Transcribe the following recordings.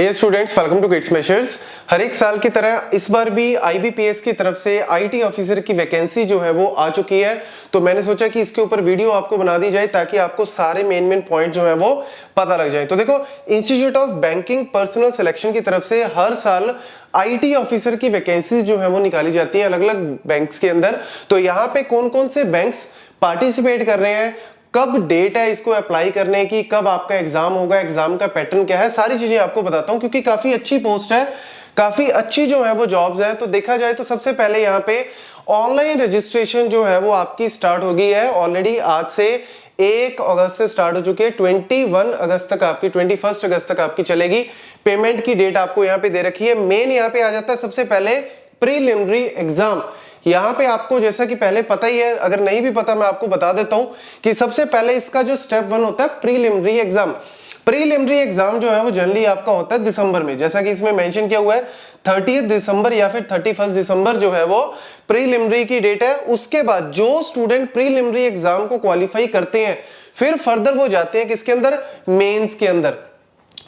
Dear students, welcome to kids measures. हर एक साल की तरह इस बार भी आईबीपीएस की तरफ से आईटी ऑफिसर की वैकेंसी जो है वो आ चुकी है। तो मैंने सोचा कि इसके ऊपर वीडियो आपको बना दी जाए ताकि आपको सारे मेन पॉइंट जो है वो पता लग जाए। तो देखो, institute of banking personal selection की तरफ से हर साल आईटी ऑफिसर की वैकेंसी जो है वो निकाली जाती है अलग अलग बैंक्स के अंदर। तो यहाँ पे कौन कौन से बैंक्स पार्टिसिपेट कर रहे हैं, कब डेट है इसको अप्लाई करने की, कब आपका एग्जाम होगा, एग्जाम का पैटर्न क्या है, सारी चीजें आपको बताता हूं क्योंकि काफी अच्छी पोस्ट है, काफी अच्छी जो है वो जॉब्स है। तो देखा जाए तो सबसे पहले यहाँ पे ऑनलाइन रजिस्ट्रेशन जो है वो आपकी स्टार्ट हो गई है ऑलरेडी। आज से 1 अगस्त से स्टार्ट हो चुकी है, 21 अगस्त तक आपकी 21 अगस्त तक आपकी चलेगी। पेमेंट की डेट आपको यहाँ पे दे रखी है। मेन यहाँ पे आ जाता है सबसे पहले प्रीलिमिनरी एग्जाम। यहां पे आपको जैसा कि पहले पता ही है, अगर नहीं भी पता मैं आपको बता देता हूं कि सबसे पहले इसका जो स्टेप 1 होता है प्रीलिमिनरी एग्जाम। प्रीलिमिनरी एग्जाम जो है वो जनरली आपका होता है दिसंबर में, जैसा कि इसमें मेंशन किया हुआ है 30 दिसंबर या फिर 31 दिसंबर जो है वो प्रीलिमिनरी की डेट है। उसके बाद जो स्टूडेंट प्रीलिमिनरी एग्जाम को क्वालिफाई करते हैं फिर फर्दर वो जाते हैं किसके अंदर, मेंस के अंदर।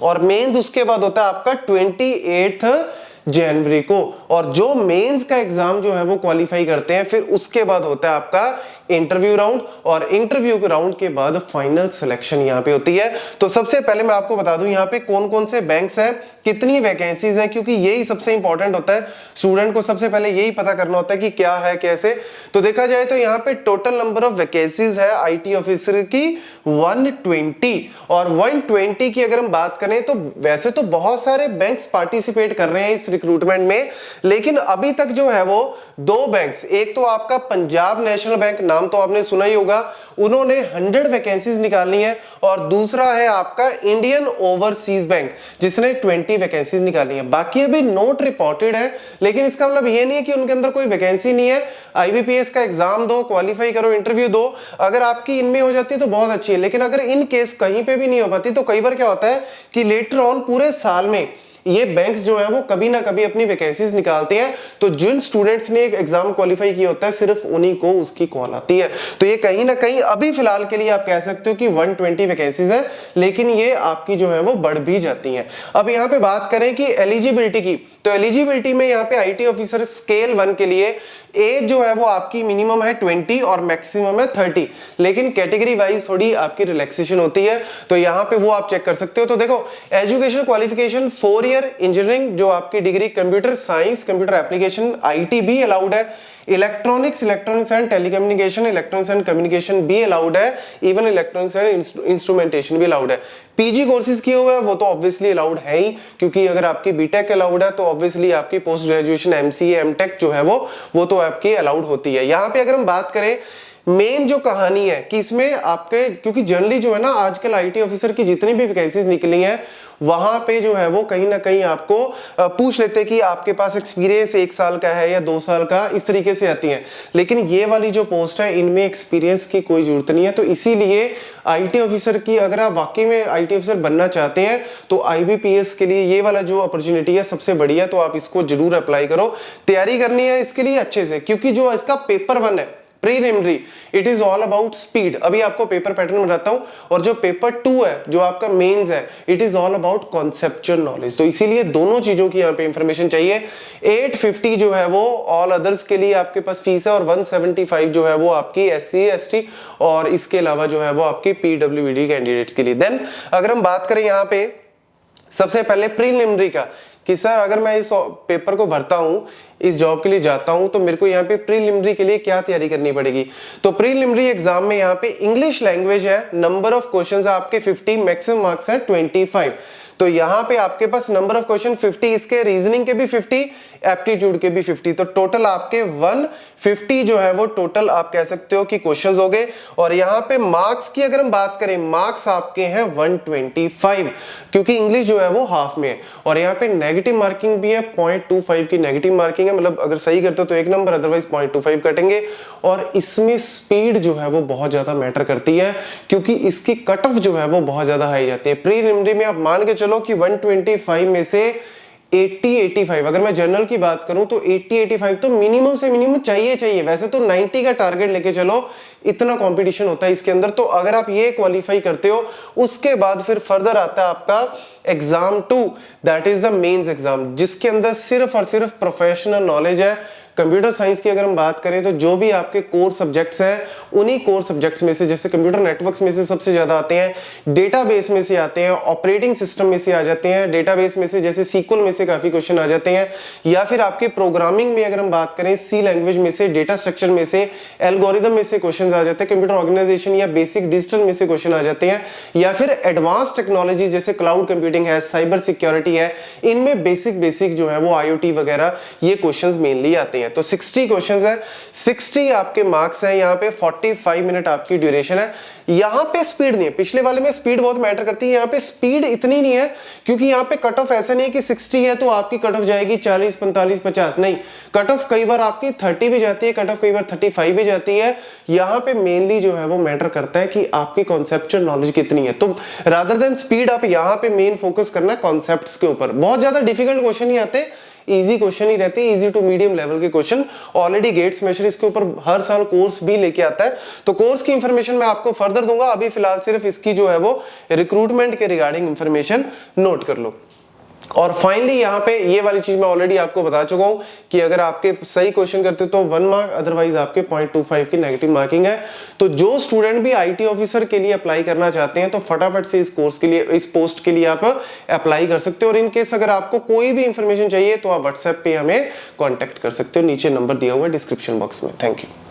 और मेंस उसके बाद होता है आपका 28 जनवरी को। और जो मेंस का एग्जाम जो है वो क्वालिफाई करते हैं फिर उसके बाद होता है आपका इंटरव्यू राउंड, और इंटरव्यू के राउंड के बाद फाइनल सिलेक्शन यहां पे होती है। तो सबसे पहले मैं आपको बता दूं यहां पे कौन कौन से बैंक्स हैं, कितनी वैकेंसीज हैं, क्योंकि यही सबसे इंपॉर्टेंट होता है। स्टूडेंट को सबसे पहले यही पता करना होता है कि क्या है कैसे। तो देखा जाए तो यहाँ पे टोटल नंबर ऑफ वैकेंसीज है आईटी ऑफिसर की 120। और 120 की अगर हम बात करें तो वैसे तो बहुत सारे बैंक्स पार्टिसिपेट कर रहे हैं इस रिक्रूटमेंट में, लेकिन अभी तक जो है वो 2 बैंक्स, एक तो आपका पंजाब नेशनल बैंक, नाम तो आपने सुना ही होगा, उन्होंने 100 वैकेंसीज निकालनी है, और दूसरा है आपका इंडियन ओवरसीज बैंक जिसने 20 वैकेंसीज निकाली है। बाकी अभी नोट रिपोर्टेड है, लेकिन इसका मतलब ये नहीं है कि उनके अंदर कोई वैकेंसी नहीं है। आईबीपीएस का एग्जाम दो, क्वालिफाई करो, इंटरव्यू दो, अगर आपकी इनमें हो जाती है तो बहुत अच्छी है। लेकिन अगर इन केस कहीं पे भी नहीं हो पाती तो कई बार क्या होता है कि लेटर ऑन पूरे साल में ये बैंक्स जो है वो कभी ना कभी अपनी वैकेंसीज निकालते हैं। तो जिन स्टूडेंट्स ने एक एग्जाम क्वालिफाई किया होता है सिर्फ उन्हीं को उसकी कॉल आती है। तो ये कहीं ना कहीं अभी फिलहाल के लिए आप कह सकते हो कि 120 वैकेंसीज है, लेकिन ये आपकी जो है वो बढ़ भी जाती हैं। अब यहाँ पे बात करें कि एलिजिबिलिटी की, तो एलिजिबिलिटी में यहाँ पे आईटी ऑफिसर स्केल 1 के लिए एज जो है वो आपकी मिनिमम है 20 और मैक्सिमम है 30, लेकिन कैटेगरी वाइज थोड़ी आपकी रिलैक्सेशन होती है। तो यहाँ पे वो आप चेक कर सकते हो। तो देखो, एजुकेशन क्वालिफिकेशन 4 ईयर इंजीनियरिंग जो आपकी degree, computer science, computer application, IT भी अलाउड है, electronics and telecommunication, electronics and communication भी अलाउड है, इवन इलेक्ट्रॉनिक्स एंड इंस्ट्रूमेंटेशन भी अलाउड है। पीजी कोर्सेज किए हुए हैं वो तो ऑब्वियसली अलाउड है ही, क्योंकि अगर आपकी बीटेक अलाउड है तो ऑब्वियसली आपकी पोस्ट ग्रेजुएशन एमसीए एमटेक जो है वो तो आपकी अलाउड होती है। यहाँ पे अगर हम बात करें मेन जो कहानी है कि इसमें आपके, क्योंकि जनरली जो है ना आजकल आईटी ऑफिसर की जितनी भी वैकेंसीज निकली हैं वहां पे जो है वो कहीं ना कहीं आपको पूछ लेते हैं कि आपके पास एक्सपीरियंस 1 साल का है या 2 साल का, इस तरीके से आती हैं। लेकिन ये वाली जो पोस्ट है इनमें एक्सपीरियंस की कोई जरूरत नहीं है। तो इसीलिए आईटी ऑफिसर की, अगर आप वाकई में आईटी ऑफिसर बनना चाहते हैं तो आईबीपीएस के लिए ये वाला जो अपॉर्चुनिटी है सबसे बढ़िया, तो आप इसको जरूर अप्लाई करो। तैयारी करनी है इसके लिए अच्छे से, क्योंकि जो इसका पेपर 1 है preliminary, it is all about speed. अभी आपको पेपर पैटर्न बताता हूं। और जो पेपर 2 है जो आपका मेंस है, it is all about conceptual knowledge. तो इसीलिए दोनों चीजों की यहां पे इंफॉर्मेशन चाहिए। 850 जो है वो ऑल अदर्स के लिए आपके पास फीस है, और 175 जो है वो आपकी एससी एसटी और इसके अलावा जो है वो आपकी पीडब्ल्यूडी कैंडिडेट्स के लिए। देन अगर हम बात करें यहाँ पे सबसे पहले प्रीलिमिनरी का, कि सर अगर मैं इस पेपर को भरता हूं, इस जॉब के लिए जाता हूं, तो मेरे को यहाँ पे प्रीलिमिनरी के लिए क्या तैयारी करनी पड़ेगी। तो प्रीलिमिनरी एग्जाम में यहाँ पे इंग्लिश लैंग्वेज है, नंबर ऑफ क्वेश्चंस आपके 50, मैक्सिमम मार्क्स है 25। तो यहाँ पे आपके पास नंबर ऑफ क्वेश्चन 50, इसके रीजनिंग के भी 50, एप्टीट्यूड के भी 50, तो टोटल आपके 150 जो है वो टोटल आप कह सकते हो कि क्वेश्चंस हो गए। और यहाँ पे मार्क्स की अगर हम बात करें, मार्क्स आपके हैं 125, क्योंकि इंग्लिश जो है वो हाफ में है। और यहाँ पे नेगेटिव मार्किंग भी है, 0.25 की नेगेटिव मार्किंग है, मतलब अगर सही करते हो तो 1 नंबर, अदरवाइज 0.25 कटेंगे। और इसमें स्पीड जो है वो बहुत ज्यादा मैटर करती है, क्योंकि इसकी कट ऑफ जो है वो बहुत ज्यादा हाई जाती है। प्रीलिमिनरी में आप मान के चलो कि 125 में से 80-85, अगर मैं जनरल की बात करूं तो 80-85 तो मिनिमम से मिनिमम चाहिए। वैसे तो 90 का टारगेट लेके चलो, इतना कंपटीशन होता है इसके अंदर। तो अगर आप ये क्वालिफाई करते हो, उसके बाद फिर फर्दर आता है आपका exam 2, that is the mains exam, जिसके अंदर सिर्फ और सिर्फ प्रोफेशनल नॉलेज है। कंप्यूटर साइंस की अगर हम बात करें तो जो भी आपके कोर सब्जेक्ट्स हैं, उन्हीं कोर सब्जेक्ट्स में से, जैसे कंप्यूटर नेटवर्क्स में से सबसे ज्यादा आते हैं, डेटाबेस में से आते हैं, ऑपरेटिंग सिस्टम में से आ जाते हैं, डेटाबेस में से जैसे सीक्वल में से काफी क्वेश्चन आ जाते हैं, या फिर आपके प्रोग्रामिंग में अगर हम बात करें सी लैंग्वेज में से, डेटा स्ट्रक्चर में से, एल्गोरिदम में से क्वेश्चन आ जाते हैं, कंप्यूटर ऑर्गेनाइजेशन या बेसिक डिजिटल में से क्वेश्चन आ जाते हैं, या फिर एडवांस टेक्नोलॉजी जैसे क्लाउड कंप्यूटिंग है, साइबर सिक्योरिटी है, इनमें बेसिक जो है वो IoT वगैरह ये क्वेश्चंस मेनली आते हैं। तो 60 क्वेश्चंस है, 60 आपके मार्क्स हैं, यहाँ पे 45 मिनट आपकी ड्यूरेशन है। यहाँ पे स्पीड नहीं है, पिछले वाले में स्पीड बहुत मैटर करती है, यहाँ पे स्पीड इतनी नहीं है, क्योंकि यहाँ पे कट ऑफ ऐसा नहीं है कि 60 है तो आपकी कट ऑफ जाएगी 40, 45, 50, नहीं, कट ऑफ कई बार आपकी 30 भी जाती है, कट ऑफ कई बार 35 भी जाती है। यहाँ पे मेनली जो है वो मैटर करता है कि आपकी कॉन्सेप्चुअल नॉलेज कितनी है। तो रादर देन स्पीड आप यहाँ पे मेन फोकस करना कॉन्सेप्ट्स के ऊपर। बहुत ज्यादा डिफिकल्ट क्वेश्चन नहीं आते, इजी क्वेश्चन ही रहते हैं, इजी टू मीडियम लेवल के क्वेश्चन। ऑलरेडी गेट स्मैशर इसके ऊपर हर साल कोर्स भी लेके आता है, तो कोर्स की इंफॉर्मेशन मैं आपको फर्दर दूंगा। अभी फिलहाल सिर्फ इसकी जो है वो रिक्रूटमेंट के रिगार्डिंग इंफॉर्मेशन नोट कर लो। और फाइनली यहाँ पे ये वाली चीज मैं ऑलरेडी आपको बता चुका हूं कि अगर आपके सही क्वेश्चन करते हो तो 1 मार्क, अदरवाइज आपके 0.25 की नेगेटिव मार्किंग है। तो जो स्टूडेंट भी IT ऑफिसर के लिए अप्लाई करना चाहते हैं तो फटाफट से इस कोर्स के लिए, इस पोस्ट के लिए आप अप्लाई कर सकते हो। और इनकेस अगर आपको कोई भी इंफॉर्मेशन चाहिए तो आप व्हाट्सएप पे हमें कॉन्टेक्ट कर सकते हो, नीचे नंबर दिया हुआ है डिस्क्रिप्शन बॉक्स में। Thank you.